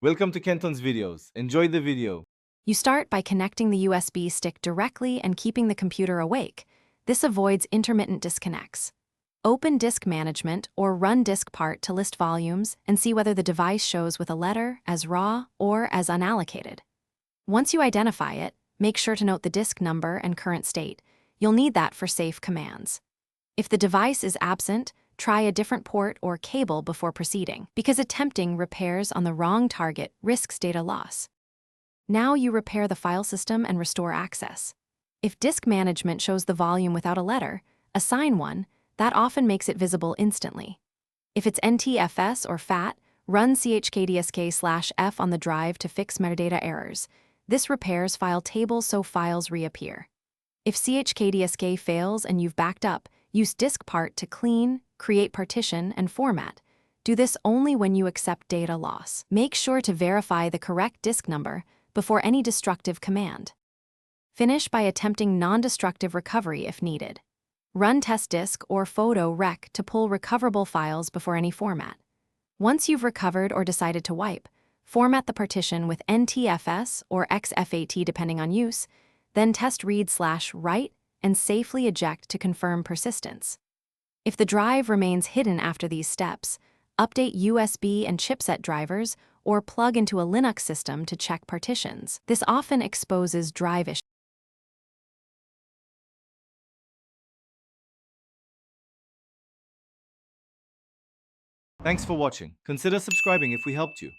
Welcome to Kenton's videos. Enjoy the video. You start by connecting the USB stick directly and keeping the computer awake. This avoids intermittent disconnects. Open Disk Management or run diskpart to list volumes and see whether the device shows with a letter, as raw, or as unallocated. Once you identify it, make sure to note the disk number and current state. You'll need that for safe commands. If the device is absent, try a different port or cable before proceeding, because attempting repairs on the wrong target risks data loss. Now you repair the file system and restore access. If disk management shows the volume without a letter, assign one. That often makes it visible instantly. If it's NTFS or FAT, run chkdsk/f on the drive to fix metadata errors. This repairs file tables so files reappear. If chkdsk fails and you've backed up, use diskpart to clean, create partition, and format. Do this only when you accept data loss. Make sure to verify the correct disk number before any destructive command. Finish by attempting non-destructive recovery if needed. Run test disk or photo rec to pull recoverable files before any format. Once you've recovered or decided to wipe, format the partition with NTFS or XFAT depending on use, then test read/write and safely eject to confirm persistence. If the drive remains hidden after these steps, update USB and chipset drivers or plug into a Linux system to check partitions. This often exposes drive issues. Thanks for watching. Consider subscribing if we helped you.